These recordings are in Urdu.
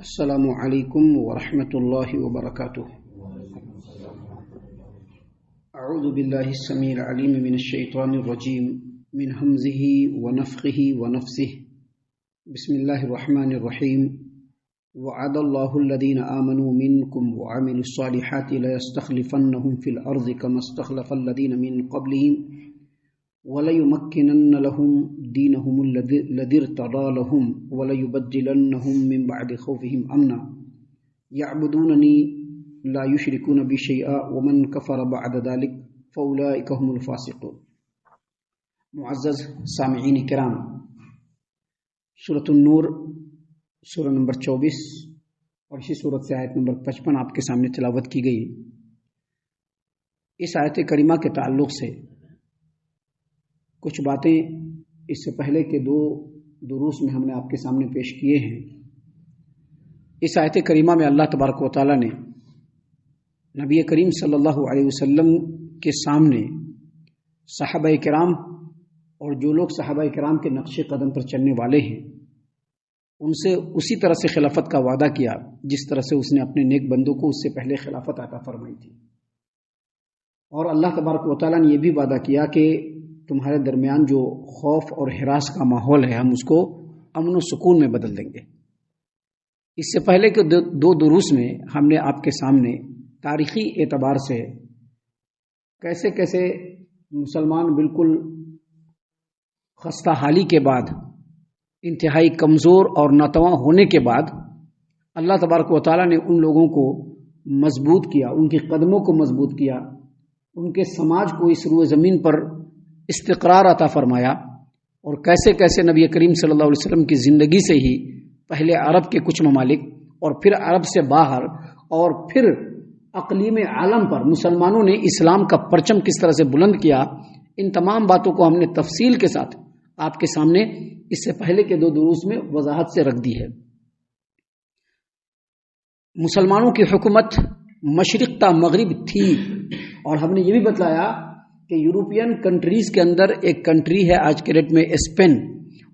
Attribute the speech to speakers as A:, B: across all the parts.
A: السلام علیکم ورحمۃ اللہ وبرکاتہ۔ اعوذ باللہ السمیع العلیم من الشیطان الرجیم من ہمزہ ونفخہ ونفثہ۔ بسم اللہ الرحمن الرحیم۔ وعد اللہ الذین آمنوا منکم وعملوا الصالحات لیستخلفنہم فی الارض کما استخلف الذین من قبلہم وَلَيُمَكِّنَنَّ لَهُمْ دِينَهُمُ الَّذِي ارْتَضَىٰ لَهُمْ وَلَيُبَدِّلَنَّهُمْ مِنْ بَعْدِ خَوْفِهِمْ أَمْنًا يَعْبُدُونَنِي لَا يُشْرِكُونَ بِي شَيْئًا وَمَنْ كَفَرَ بَعْدَ ذَلِكَ فَأُولَٰئِكَ هُمُ الْفَاسِقُونَ۔ معزز سامعین کرام، سورۃ النور سورہ نمبر 24 اور اسی سورت سے آیت نمبر 55 آپ کے سامنے تلاوت کی گئی۔ اس آیت کریمہ کے تعلق سے کچھ باتیں اس سے پہلے کے دو دروس میں ہم نے آپ کے سامنے پیش کیے ہیں۔ اس آیت کریمہ میں اللہ تبارک و تعالیٰ نے نبی کریم صلی اللہ علیہ وسلم کے سامنے صحابہ کرام اور جو لوگ صحابہ کرام کے نقش قدم پر چلنے والے ہیں ان سے اسی طرح سے خلافت کا وعدہ کیا جس طرح سے اس نے اپنے نیک بندوں کو اس سے پہلے خلافت عطا فرمائی تھی، اور اللہ تبارک و تعالیٰ نے یہ بھی وعدہ کیا کہ تمہارے درمیان جو خوف اور ہراس کا ماحول ہے ہم اس کو امن و سکون میں بدل دیں گے۔ اس سے پہلے کے دو دروس میں ہم نے آپ کے سامنے تاریخی اعتبار سے کیسے کیسے مسلمان بالکل خستہ حالی کے بعد، انتہائی کمزور اور ناتواں ہونے کے بعد اللہ تبارک و تعالیٰ نے ان لوگوں کو مضبوط کیا، ان کے قدموں کو مضبوط کیا، ان کے سماج کو اس روئے زمین پر استقرار عطا فرمایا، اور کیسے کیسے نبی کریم صلی اللہ علیہ وسلم کی زندگی سے ہی پہلے عرب کے کچھ ممالک اور پھر عرب سے باہر اور پھر اقلیم عالم پر مسلمانوں نے اسلام کا پرچم کس طرح سے بلند کیا، ان تمام باتوں کو ہم نے تفصیل کے ساتھ آپ کے سامنے اس سے پہلے کے دو دروس میں وضاحت سے رکھ دی ہے۔ مسلمانوں کی حکومت مشرق تا مغرب تھی، اور ہم نے یہ بھی بتلایا کہ یورپین کنٹریز کے اندر ایک کنٹری ہے آج کے ڈیٹ میں اسپین،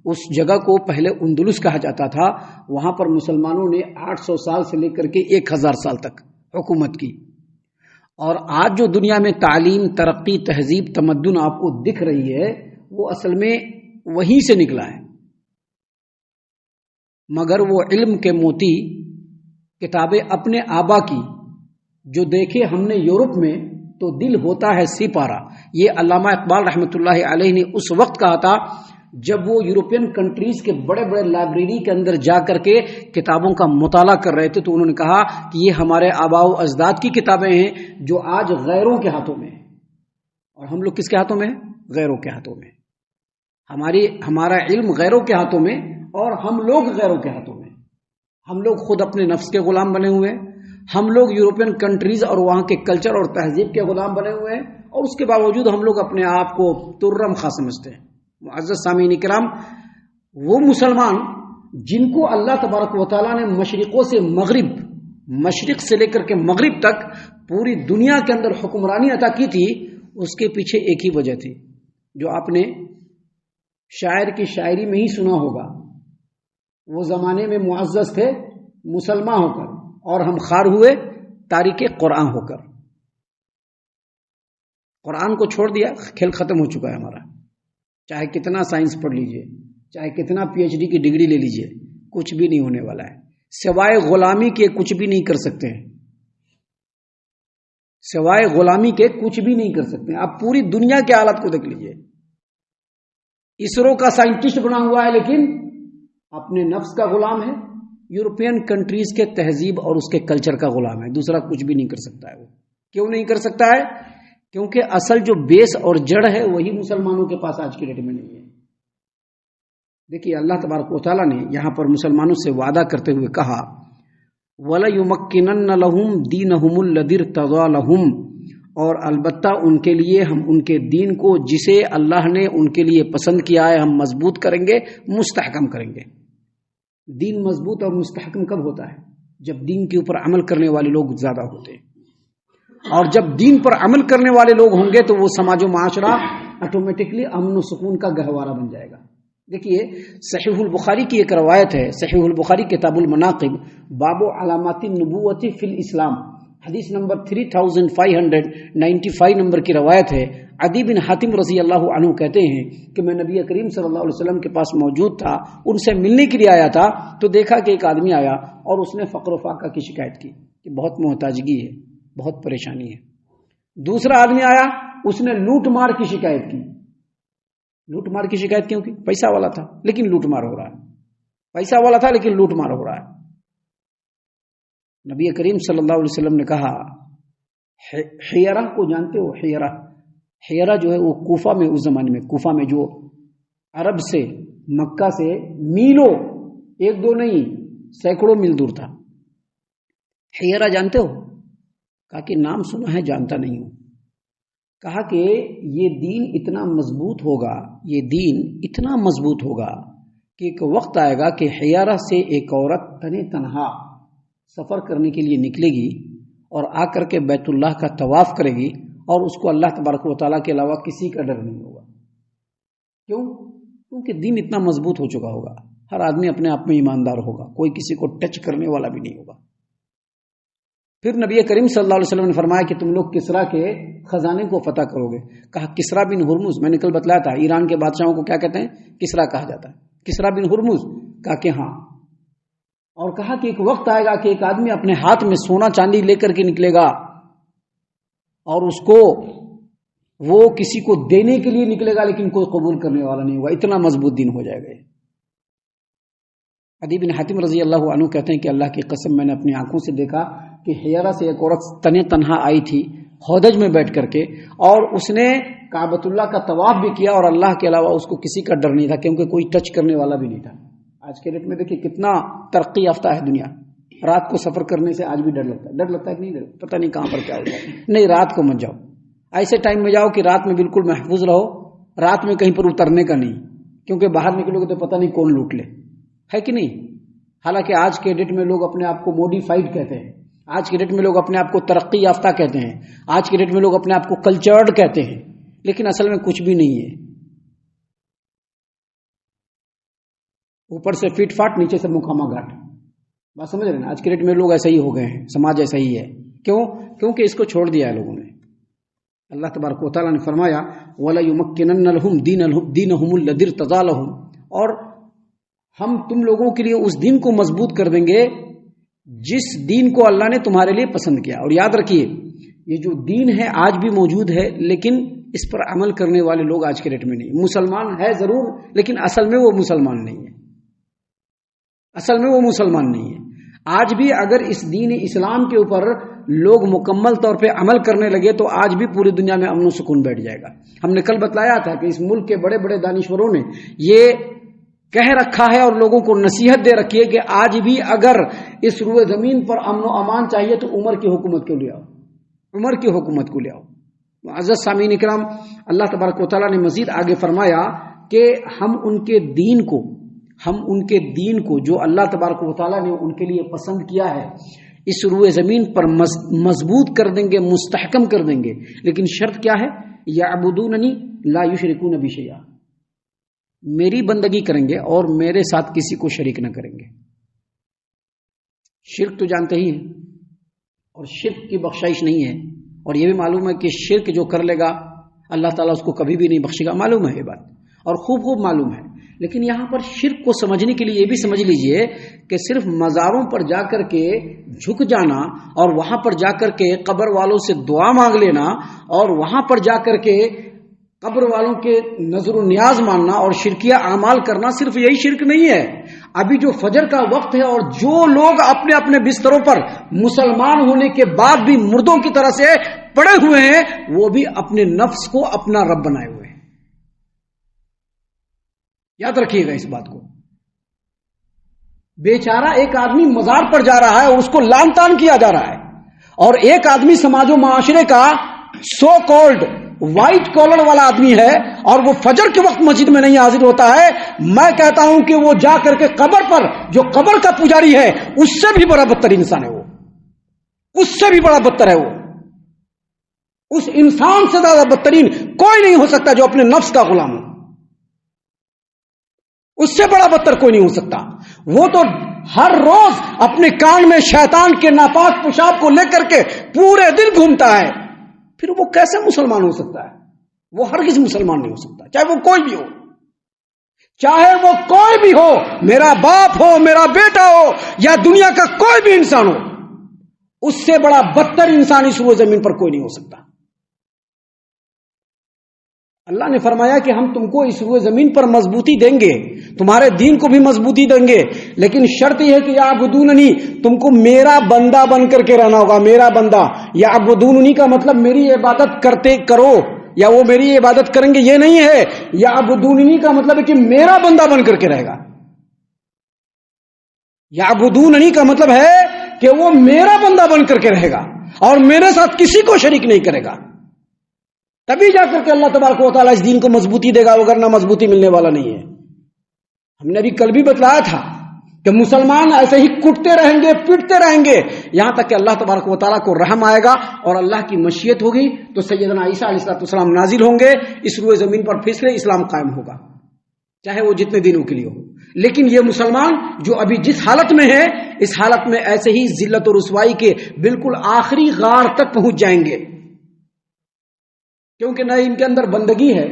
A: اس جگہ کو پہلے اندلس کہا جاتا تھا، وہاں پر مسلمانوں نے 800 سال سے لے کر کے 1000 سال تک حکومت کی، اور آج جو دنیا میں تعلیم، ترقی، تہذیب، تمدن آپ کو دکھ رہی ہے وہ اصل میں وہیں سے نکلا ہے، مگر وہ علم کے موتی کتابیں اپنے آبا کی جو دیکھے ہم نے یورپ میں تو دل ہوتا ہے سپارہ، یہ علامہ اقبال رحمۃ اللہ علیہ نے اس وقت کہا تھا جب وہ یورپین کنٹریز کے بڑے بڑے لائبریری کے اندر جا کر کے کتابوں کا مطالعہ کر رہے تھے، تو انہوں نے کہا کہ یہ ہمارے آباء و اجداد کی کتابیں ہیں جو آج غیروں کے ہاتھوں میں ہیں، اور ہم لوگ کس کے ہاتھوں میں ہیں؟ غیروں کے ہاتھوں میں۔ ہمارا علم غیروں کے ہاتھوں میں اور ہم لوگ غیروں کے ہاتھوں میں، ہم لوگ خود اپنے نفس کے غلام بنے ہوئے ہیں، ہم لوگ یورپین کنٹریز اور وہاں کے کلچر اور تہذیب کے غلام بنے ہوئے ہیں، اور اس کے باوجود ہم لوگ اپنے آپ کو ترم خواہ سمجھتے ہیں۔ معزز سامعین کرام، وہ مسلمان جن کو اللہ تبارک و تعالیٰ نے مشرقوں سے مغرب، مشرق سے لے کر کے مغرب تک پوری دنیا کے اندر حکمرانی عطا کی تھی، اس کے پیچھے ایک ہی وجہ تھی جو آپ نے شاعر کی شاعری میں ہی سنا ہوگا، وہ زمانے میں معزز تھے مسلمان ہو کر اور ہم خار ہوئے تاریک قرآن ہو کر۔ قرآن کو چھوڑ دیا، کھیل ختم ہو چکا ہے ہمارا، چاہے کتنا سائنس پڑھ لیجئے، چاہے کتنا پی ایچ ڈی کی ڈگری لے لیجئے، کچھ بھی نہیں ہونے والا ہے، سوائے غلامی کے کچھ بھی نہیں کر سکتے ہیں، سوائے غلامی کے کچھ بھی نہیں کر سکتے ہیں۔ آپ پوری دنیا کے حالات کو دیکھ لیجئے، اسرو کا سائنٹسٹ بنا ہوا ہے لیکن اپنے نفس کا غلام ہے، یورپین کنٹریز کے تہذیب اور اس کے کلچر کا غلام ہے، دوسرا کچھ بھی نہیں کر سکتا ہے۔ وہ کیوں نہیں کر سکتا ہے؟ کیونکہ اصل جو بیس اور جڑ ہے وہی مسلمانوں کے پاس آج کی ڈیٹ میں نہیں ہے۔ دیکھیے اللہ تبارک و تعالیٰ نے یہاں پر مسلمانوں سے وعدہ کرتے ہوئے کہا وَلَيُمَكِّنَنَّ لَهُمْ دِينَهُمُ الَّذِي ارْتَضَىٰ لَهُمْ، اور البتہ ان کے لیے ہم ان کے دین کو جسے اللہ نے ان کے لیے پسند کیا ہے ہم مضبوط کریں گے، مستحکم کریں گے۔ دین مضبوط اور مستحکم کب ہوتا ہے؟ جب دین کے اوپر عمل کرنے والے لوگ زیادہ ہوتے ہیں، اور جب دین پر عمل کرنے والے لوگ ہوں گے تو وہ سماج و معاشرہ آٹومیٹکلی امن و سکون کا گہوارہ بن جائے گا۔ دیکھیے صحیح البخاری کی ایک روایت ہے، صحیح البخاری کتاب المناقب، باب علامات النبوۃ فی الاسلام، حدیث نمبر 3595 نمبر کی روایت ہے۔ عدی بن حاتم رضی اللہ عنہ کہتے ہیں کہ میں نبی کریم صلی اللہ علیہ وسلم کے پاس موجود تھا، ان سے ملنے کے لیے آیا تھا، تو دیکھا کہ ایک آدمی آیا اور اس نے فقر و فاقہ کی شکایت کی کہ بہت محتاجگی ہے، بہت پریشانی ہے۔ دوسرا آدمی آیا، اس نے لوٹ مار کی شکایت کی۔ لوٹ مار کی شکایت کیوں کی؟ پیسہ والا تھا لیکن لوٹ مار ہو رہا ہے، پیسہ والا تھا لیکن لوٹ مار ہو رہا ہے۔ نبی کریم صلی اللہ علیہ وسلم نے کہا، حیرہ کو جانتے ہو؟ حیرہ جو ہے وہ کوفہ میں، اس زمانے میں کوفہ میں جو عرب سے، مکہ سے میلوں، ایک دو نہیں سینکڑوں میل دور تھا۔ حیرہ جانتے ہو؟ کہا کہ نام سنا ہے، جانتا نہیں ہوں۔ کہا کہ یہ دین اتنا مضبوط ہوگا، یہ دین اتنا مضبوط ہوگا کہ ایک وقت آئے گا کہ حیرہ سے ایک عورت تنے تنہا سفر کرنے کے لیے نکلے گی اور آ کر کے بیت اللہ کا طواف کرے گی اور اس کو اللہ تبارک و تعالیٰ کے علاوہ کسی کا ڈر نہیں ہوگا۔ کیوں؟ کیونکہ دین اتنا مضبوط ہو چکا ہوگا، ہر آدمی اپنے آپ میں ایماندار ہوگا، کوئی کسی کو ٹچ کرنے والا بھی نہیں ہوگا۔ پھر نبی کریم صلی اللہ علیہ وسلم نے فرمایا کہ تم لوگ کسرا کے خزانے کو فتح کرو گے۔ کہا کسرا بن ہرمز، میں نے کل بتلایا تھا ایران کے بادشاہوں کو کیا کہتے ہیں؟ کسرا کہا جاتا ہے۔ کسرا بن ہرمز، کہا کہ ہاں، اور کہا کہ ایک وقت آئے گا کہ ایک آدمی اپنے ہاتھ میں سونا چاندی لے کر کے نکلے گا اور اس کو وہ کسی کو دینے کے لیے نکلے گا لیکن کوئی قبول کرنے والا نہیں ہوگا، اتنا مضبوط دین ہو جائے گا۔ عدی بن حاتم رضی اللہ عنہ کہتے ہیں کہ اللہ کی قسم میں نے اپنی آنکھوں سے دیکھا کہ حیرہ سے ایک عورت تنے تنہا آئی تھی ہودج میں بیٹھ کر کے، اور اس نے کعبۃ اللہ کا طواف بھی کیا اور اللہ کے علاوہ اس کو کسی کا ڈر نہیں تھا کیونکہ کوئی ٹچ کرنے والا بھی نہیں تھا۔ آج کے ڈیٹ میں دیکھیے کتنا ترقی یافتہ ہے دنیا، رات کو سفر کرنے سے آج بھی ڈر لگتا ہے کہ نہیں؟ پتہ نہیں کہاں پر کیا ہو جائے۔ نہیں، رات کو مت جاؤ، ایسے ٹائم میں جاؤ کہ رات میں بالکل محفوظ رہو، رات میں کہیں پر اترنے کا نہیں، کیونکہ باہر نکلو گے تو پتہ نہیں کون لوٹ لے، ہے کہ نہیں؟ حالانکہ آج کے ڈیٹ میں لوگ اپنے آپ کو موڈیفائڈ کہتے ہیں، آج کے ڈیٹ میں لوگ اپنے آپ کو ترقی یافتہ کہتے ہیں، آج کے ڈیٹ میں لوگ اپنے آپ کو کلچرڈ کہتے ہیں، لیکن اصل میں کچھ بھی نہیں ہے۔ اوپر سے فٹ فاٹ، نیچے سے مکھاما گھاٹ، بات سمجھ رہے ہیں؟ آج کے ڈیٹ میں لوگ ایسا ہی ہو گئے ہیں، سماج ایسا ہی ہے۔ کیوں؟ کیونکہ اس کو چھوڑ دیا ہے لوگوں نے۔ اللہ تبارک و تعالیٰ نے فرمایا وَلَيُمَكِّنَنَّ لَهُمْ دِينَهُمُ الَّذِي ارْتَضَىٰ لَهُمْ، اور ہم تم لوگوں کے لیے اس دین کو مضبوط کر دیں گے جس دین کو اللہ نے تمہارے لیے پسند کیا۔ اور یاد رکھیے یہ جو دین ہے آج بھی موجود ہے، لیکن اس پر عمل کرنے والے لوگ آج کے ڈیٹ میں نہیں۔ مسلمان ہے ضرور لیکن اصل میں وہ مسلمان نہیں ہے، اصل میں وہ مسلمان نہیں ہے۔ آج بھی اگر اس دین اسلام کے اوپر لوگ مکمل طور پہ عمل کرنے لگے تو آج بھی پوری دنیا میں امن و سکون بیٹھ جائے گا۔ ہم نے کل بتلایا تھا کہ اس ملک کے بڑے بڑے دانشوروں نے یہ کہہ رکھا ہے اور لوگوں کو نصیحت دے رکھی ہے کہ آج بھی اگر اس روئے زمین پر امن و امان چاہیے تو عمر کی حکومت کو لے آؤ، عمر کی حکومت کو لے آؤ۔ معزز سامعین اکرام، اللہ تبارک و تعالیٰ نے مزید آگے فرمایا کہ ہم ان کے دین کو جو اللہ تبارک و تعالیٰ نے ان کے لیے پسند کیا ہے اس روئے زمین پر مضبوط کر دیں گے، مستحکم کر دیں گے، لیکن شرط کیا ہے؟ یعبدوننی لا یشرکون بی شیئا، میری بندگی کریں گے اور میرے ساتھ کسی کو شریک نہ کریں گے۔ شرک تو جانتے ہی ہیں، اور شرک کی بخشائش نہیں ہے، اور یہ بھی معلوم ہے کہ شرک جو کر لے گا اللہ تعالیٰ اس کو کبھی بھی نہیں بخشے گا، معلوم ہے یہ بات، اور خوب معلوم ہے۔ لیکن یہاں پر شرک کو سمجھنے کے لیے یہ بھی سمجھ لیجئے کہ صرف مزاروں پر جا کر کے جھک جانا اور وہاں پر جا کر کے قبر والوں سے دعا مانگ لینا اور وہاں پر جا کر کے قبر والوں کے نظر و نیاز ماننا اور شرکیہ اعمال کرنا، صرف یہی شرک نہیں ہے۔ ابھی جو فجر کا وقت ہے اور جو لوگ اپنے اپنے بستروں پر مسلمان ہونے کے بعد بھی مردوں کی طرح سے پڑے ہوئے ہیں، وہ بھی اپنے نفس کو اپنا رب بنائے ہوئے ہیں۔ یاد رکھیے گا اس بات کو۔ بیچارہ ایک آدمی مزار پر جا رہا ہے اور اس کو لان تان کیا جا رہا ہے، اور ایک آدمی سماج و معاشرے کا سو کالڈ وائٹ کالر والا آدمی ہے اور وہ فجر کے وقت مسجد میں نہیں حاضر ہوتا ہے۔ میں کہتا ہوں کہ وہ جا کر کے قبر پر جو قبر کا پجاری ہے اس سے بھی بڑا بدتر انسان ہے، وہ اس سے بھی بڑا بدتر ہے، وہ اس انسان سے زیادہ بدترین کوئی نہیں ہو سکتا جو اپنے نفس کا غلام ہو۔ اس سے بڑا بدتر کوئی نہیں ہو سکتا. وہ تو ہر روز اپنے کان میں شیطان کے ناپاک پیشاب کو لے کر کے پورے دن گھومتا ہے. پھر وہ کیسے مسلمان ہو سکتا ہے؟ وہ ہرگز مسلمان نہیں ہو سکتا، چاہے وہ کوئی بھی ہو، چاہے وہ کوئی بھی ہو، میرا باپ ہو، میرا بیٹا ہو، یا دنیا کا کوئی بھی انسان ہو. اس سے بڑا بدتر انسان اس روئے زمین پر کوئی نہیں ہو سکتا. اللہ نے فرمایا کہ ہم تم کو اس روئے زمین پر مضبوطی دیں گے، تمہارے دین کو بھی مضبوطی دیں گے، لیکن شرط یہ ہے کہ یعبدوننی، تم کو میرا بندہ بن کر کے رہنا ہوگا. میرا بندہ، یعبدوننی کا مطلب میری عبادت کرتے کرو یا وہ میری عبادت کریں گے یہ نہیں ہے. یعبدوننی کا مطلب ہے کہ میرا بندہ بن کر کے رہے گا. یعبدوننی کا مطلب ہے کہ وہ میرا بندہ بن کر کے رہے گا اور میرے ساتھ کسی کو شریک نہیں کرے گا. تبھی جا کر کے اللہ تبارک و تعالیٰ اس دین کو مضبوطی دے گا، وگرنہ مضبوطی ملنے والا نہیں ہے. ہم نے ابھی کل بھی بتلایا تھا کہ مسلمان ایسے ہی کٹتے رہیں گے، پیٹتے رہیں گے، یہاں تک کہ اللہ تبارک و تعالیٰ کو رحم آئے گا اور اللہ کی مشیت ہوگی تو سیدنا عیسیٰ علیہ السلام نازل ہوں گے، اس روئے زمین پر پھر سے اسلام قائم ہوگا، چاہے وہ جتنے دنوں کے لیے ہو. لیکن یہ مسلمان جو ابھی جس حالت میں ہے، اس حالت میں ایسے ہی ذلت و رسوائی کے بالکل آخری غار تک پہنچ جائیں گے، کیونکہ نہ ان کے اندر بندگی ہے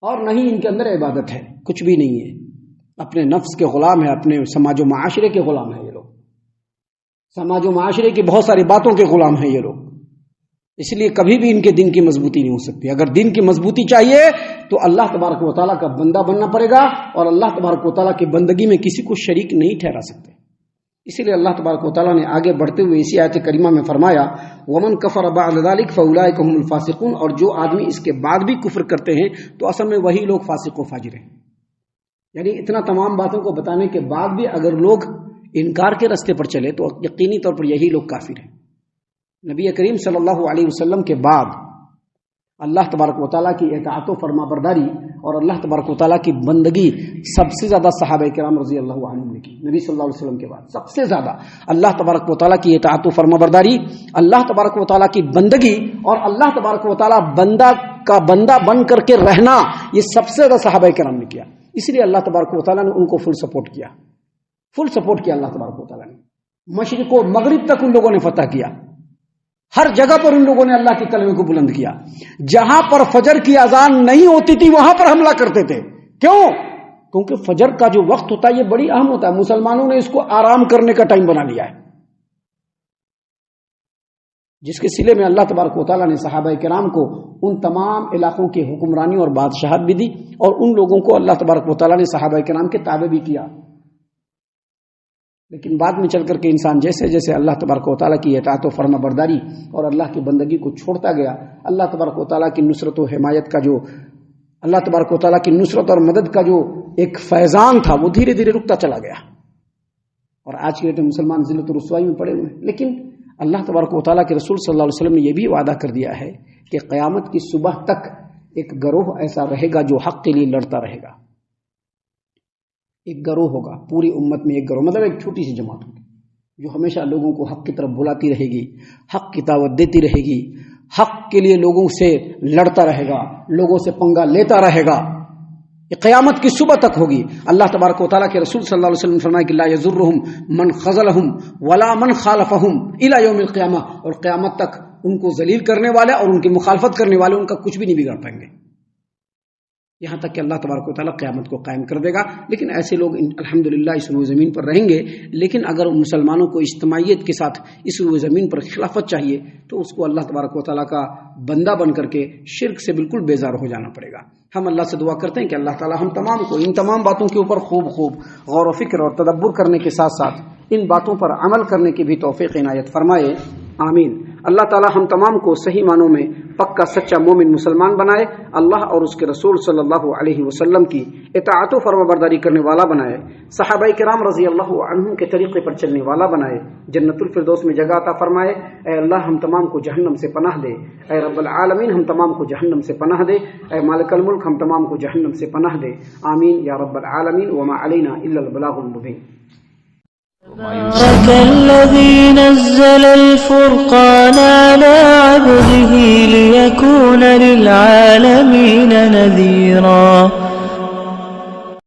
A: اور نہ ہی ان کے اندر عبادت ہے، کچھ بھی نہیں ہے. اپنے نفس کے غلام ہے، اپنے سماج و معاشرے کے غلام ہیں یہ لوگ، سماج و معاشرے کی بہت ساری باتوں کے غلام ہیں یہ لوگ. اس لیے کبھی بھی ان کے دین کی مضبوطی نہیں ہو سکتی. اگر دین کی مضبوطی چاہیے تو اللہ تبارک و تعالیٰ کا بندہ بننا پڑے گا، اور اللہ تبارک و تعالیٰ کی بندگی میں کسی کو شریک نہیں ٹھہرا سکتے. اسی لیے اللہ تبارک و تعالیٰ نے آگے بڑھتے ہوئے اسی آیت کریمہ میں فرمایا وَمَنْ كَفَرَ بَعْدَ ذَلِكَ فَأُولَٰئِكَ هُمُ الْفَاسِقُونَ، اور جو آدمی اس کے بعد بھی کفر کرتے ہیں تو اصل میں وہی لوگ فاسق و فاجر ہیں. یعنی اتنا تمام باتوں کو بتانے کے بعد بھی اگر لوگ انکار کے راستے پر چلے تو یقینی طور پر یہی لوگ کافر ہیں. نبی کریم صلی اللہ علیہ وسلم کے بعد اللہ تبارک و تعالیٰ کی اطاعت و فرما برداری اور اللہ تبارک و تعالیٰ کی بندگی سب سے زیادہ صحابہ کرام رضی اللہ عنہم نے کی. نبی صلی اللہ علیہ وسلم کے بعد سب سے زیادہ اللہ تبارک و تعالیٰ کی اطاعت و فرما برداری، اللہ تبارک و تعالیٰ کی بندگی اور اللہ تبارک و تعالیٰ بندہ کا بندہ بن کر کے رہنا، یہ سب سے زیادہ صحابہ کرام نے کیا. اس لیے اللہ تبارک و تعالیٰ نے ان کو فل سپورٹ کیا، فل سپورٹ کیا اللہ تبارک و تعالیٰ نے. مشرق و مغرب تک ان لوگوں نے فتح کیا، ہر جگہ پر ان لوگوں نے اللہ کے کلمے کو بلند کیا. جہاں پر فجر کی اذان نہیں ہوتی تھی وہاں پر حملہ کرتے تھے. کیوں؟ کیونکہ فجر کا جو وقت ہوتا ہے یہ بڑی اہم ہوتا ہے. مسلمانوں نے اس کو آرام کرنے کا ٹائم بنا لیا ہے، جس کے صلے میں اللہ تبارک و تعالیٰ نے صحابہ کرام کو ان تمام علاقوں کی حکمرانی اور بادشاہت بھی دی، اور ان لوگوں کو اللہ تبارک و تعالیٰ نے صحابہ کرام کے تابع بھی کیا. لیکن بعد میں چل کر کے انسان جیسے جیسے اللہ تبارک و تعالیٰ کی اطاعت و فرما برداری اور اللہ کی بندگی کو چھوڑتا گیا، اللہ تبارک و تعالیٰ کی نصرت و حمایت کا جو اللہ تبارک و تعالیٰ کی نصرت اور مدد کا جو ایک فیضان تھا وہ دھیرے دھیرے رکتا چلا گیا. اور آج کے ڈیٹ میں مسلمان ذلت و رسوائی میں پڑے ہوئے ہیں. لیکن اللہ تبارک و تعالیٰ کے رسول صلی اللہ علیہ وسلم نے یہ بھی وعدہ کر دیا ہے کہ قیامت کی صبح تک ایک گروہ ایسا رہے گا جو حق کے لیے لڑتا رہے گا. ایک گروہ ہوگا پوری امت میں، ایک گروہ مطلب ایک چھوٹی سی جماعت ہوگی جو ہمیشہ لوگوں کو حق کی طرف بلاتی رہے گی، حق کی دعوت دیتی رہے گی، حق کے لیے لوگوں سے لڑتا رہے گا، لوگوں سے پنگا لیتا رہے گا. یہ قیامت کی صبح تک ہوگی. اللہ تبارک و تعالیٰ کے رسول صلی اللہ علیہ وسلم نے فرمایا کہ لا یضرہم من خذلہم ولا من خالفہم الی یوم القیامہ، اور قیامت تک ان کو ذلیل کرنے والے اور ان کی مخالفت کرنے والے ان کا کچھ بھی نہیں بگاڑ پائیں گے، یہاں تک کہ اللہ تبارک و تعالیٰ قیامت کو قائم کر دے گا. لیکن ایسے لوگ الحمدللہ اس روئے زمین پر رہیں گے. لیکن اگر مسلمانوں کو اجتماعیت کے ساتھ اس روئے زمین پر خلافت چاہیے تو اس کو اللہ تبارک و تعالیٰ کا بندہ بن کر کے شرک سے بالکل بیزار ہو جانا پڑے گا. ہم اللہ سے دعا کرتے ہیں کہ اللہ تعالیٰ ہم تمام کو ان تمام باتوں کے اوپر خوب غور و فکر اور تدبر کرنے کے ساتھ ساتھ ان باتوں پر عمل کرنے کی بھی توفیق عنایت فرمائے. آمین. اللہ تعالی ہم تمام کو صحیح معنوں میں پکا سچا مومن مسلمان بنائے، اللہ اور اس کے رسول صلی اللہ علیہ وسلم کی اطاعت و فرما برداری کرنے والا بنائے، صحابہ کرام رضی اللہ عنہم کے طریقے پر چلنے والا بنائے، جنت الفردوس میں جگہ عطا فرمائے. اے اللہ ہم تمام کو جہنم سے پناہ دے. اے رب العالمین ہم تمام کو جہنم سے پناہ دے. اے مالک الملک ہم تمام کو جہنم سے پناہ دے. آمین یا رب العالمین. وما علینا الا البلاغ المبین.
B: تبارك الذي نزل الفرقان على عبده ليكون للعالمين نذيرا.